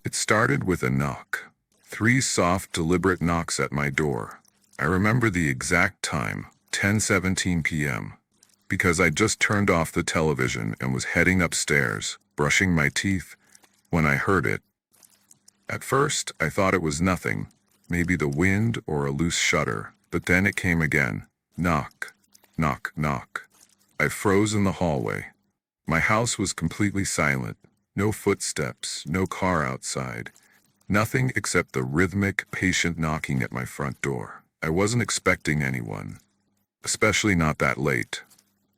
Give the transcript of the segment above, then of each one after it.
It started with a knock. 3 soft, deliberate knocks at my door. I remember the exact time, 10:17 p.m., because I just turned off the television and was heading upstairs, brushing my teeth, when I heard it. At first, I thought it was nothing, maybe the wind or a loose shutter, but then it came again. Knock, knock, knock. I froze in the hallway. My house was completely silent. No footsteps, no car outside. Nothing except the rhythmic, patient knocking at my front door. I wasn't expecting anyone, especially not that late.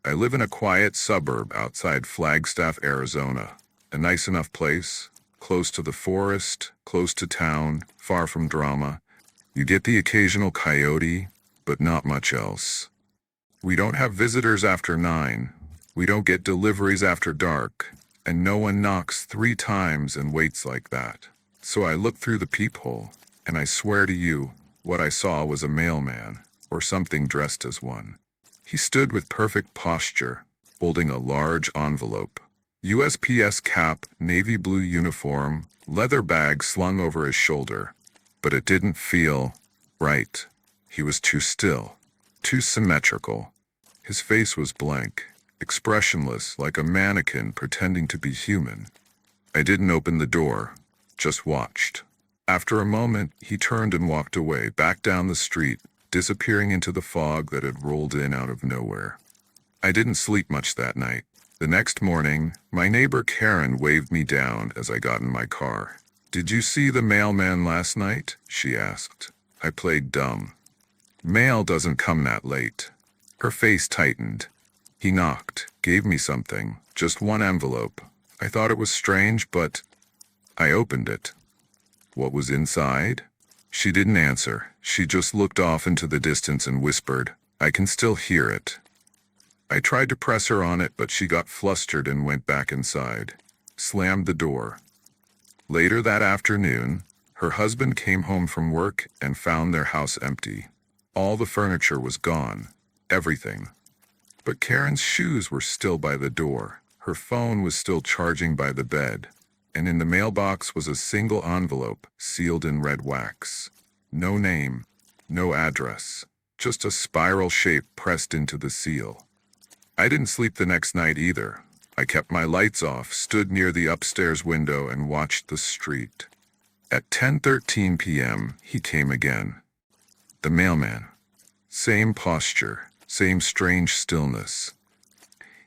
I live in a quiet suburb outside Flagstaff, Arizona. A nice enough place, close to the forest, close to town, far from drama. You get the occasional coyote, but not much else. We don't have visitors after 9. We don't get deliveries after dark, and no one knocks 3 times and waits like that. So I looked through the peephole, and I swear to you, what I saw was a mailman, or something dressed as one. He stood with perfect posture, holding a large envelope. USPS cap, navy blue uniform, leather bag slung over his shoulder. But it didn't feel right. He was too still, too symmetrical. His face was blank, expressionless, like a mannequin pretending to be human. I didn't open the door, just watched. After a moment, he turned and walked away, back down the street, disappearing into the fog that had rolled in out of nowhere. I didn't sleep much that night. The next morning, my neighbor Karen waved me down as I got in my car. "Did you see the mailman last night?" she asked. I played dumb. "Mail doesn't come that late." Her face tightened. He knocked, gave me something, just one envelope. I thought it was strange, but I opened it. What was inside? She didn't answer. She just looked off into the distance and whispered, "I can still hear it." I tried to press her on it, but she got flustered and went back inside, slammed the door. Later that afternoon, her husband came home from work and found their house empty. All the furniture was gone, everything. But Karen's shoes were still by the door. Her phone was still charging by the bed. And in the mailbox was a single envelope, sealed in red wax. No name, no address, just a spiral shape pressed into the seal. I didn't sleep the next night either. I kept my lights off, stood near the upstairs window, and watched the street. At 10:13 p.m., he came again. The mailman. Same posture, same strange stillness.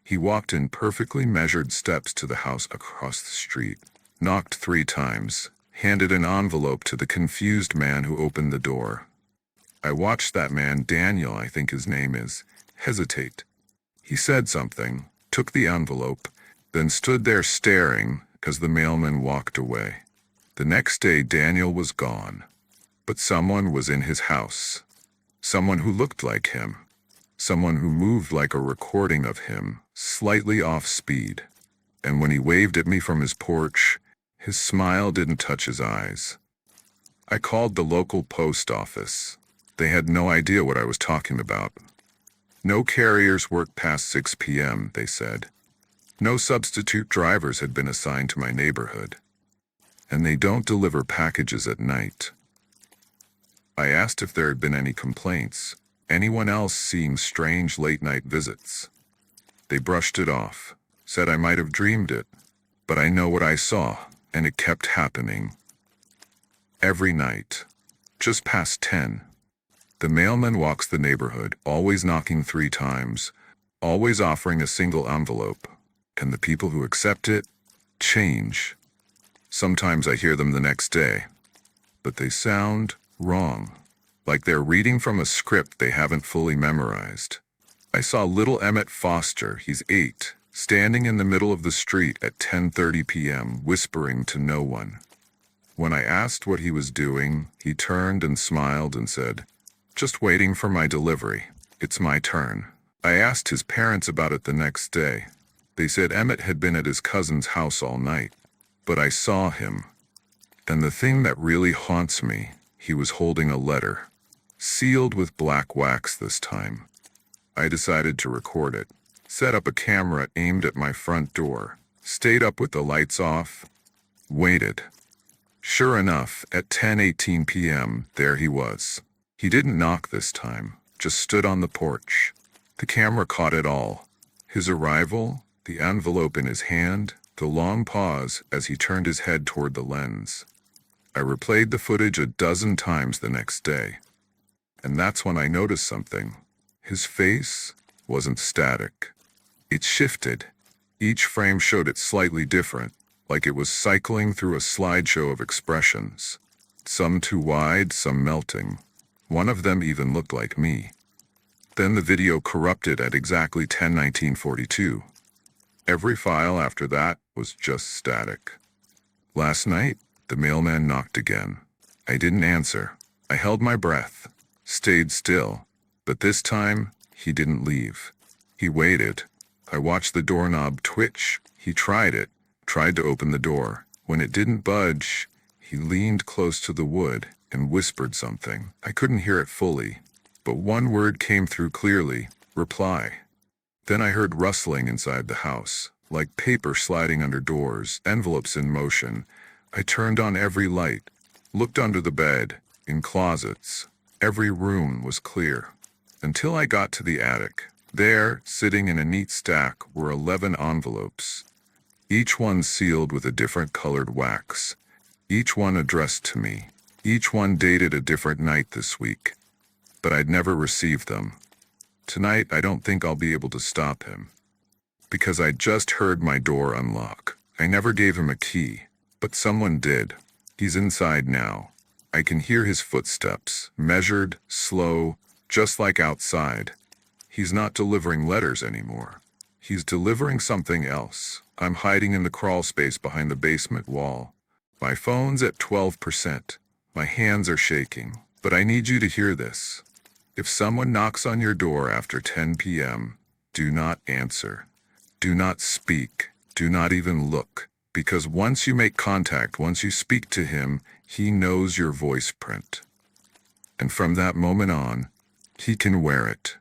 He walked in perfectly measured steps to the house across the street, knocked 3 times, handed an envelope to the confused man who opened the door. I watched that man, Daniel, I think his name is, hesitate. He said something, took the envelope, then stood there staring because the mailman walked away. The next day, Daniel was gone, but someone was in his house. Someone who looked like him. Someone who moved like a recording of him, slightly off speed. And when he waved at me from his porch, his smile didn't touch his eyes. I called the local post office. They had no idea what I was talking about. No carriers work past 6 p.m., they said. No substitute drivers had been assigned to my neighborhood. And they don't deliver packages at night. I asked if there had been any complaints, anyone else seeing strange late-night visits. They brushed it off, said I might have dreamed it, but I know what I saw, and it kept happening. Every night, just past 10. The mailman walks the neighborhood, always knocking 3 times, always offering a single envelope, and the people who accept it change. Sometimes I hear them the next day, but they sound wrong, like they're reading from a script they haven't fully memorized. I saw little Emmett Foster, he's 8, standing in the middle of the street at 10:30 p.m., whispering to no one. When I asked what he was doing, he turned and smiled and said, "Just waiting for my delivery. It's my turn." I asked his parents about it the next day. They said Emmett had been at his cousin's house all night, but I saw him. And the thing that really haunts me, he was holding a letter, sealed with black wax this time. I decided to record it, set up a camera aimed at my front door, stayed up with the lights off, waited. Sure enough, at 10:18 p.m., there he was. He didn't knock this time, just stood on the porch. The camera caught it all. His arrival, the envelope in his hand, the long pause as he turned his head toward the lens. I replayed the footage a dozen times the next day. And that's when I noticed something. His face wasn't static. It shifted. Each frame showed it slightly different, like it was cycling through a slideshow of expressions. Some too wide, some melting. One of them even looked like me. Then the video corrupted at exactly 10:19:42. Every file after that was just static. Last night, the mailman knocked again. I didn't answer. I held my breath, stayed still, but this time, he didn't leave. He waited. I watched the doorknob twitch. He tried to open the door. When it didn't budge, he leaned close to the wood and whispered something. I couldn't hear it fully, but one word came through clearly: reply. Then I heard rustling inside the house, like paper sliding under doors, envelopes in motion. I turned on every light, looked under the bed, in closets. Every room was clear. Until I got to the attic. There, sitting in a neat stack, were 11 envelopes. Each one sealed with a different colored wax. Each one addressed to me. Each one dated a different night this week. But I'd never received them. Tonight, I don't think I'll be able to stop him. Because I just heard my door unlock. I never gave him a key, but someone did. He's inside now. I can hear his footsteps, measured, slow, just like outside. He's not delivering letters anymore. He's delivering something else. I'm hiding in the crawl space behind the basement wall. My phone's at 12%. My hands are shaking. But I need you to hear this. If someone knocks on your door after 10 p.m., do not answer. Do not speak. Do not even look. Because once you make contact, once you speak to him, he knows your voice print. And from that moment on, he can wear it.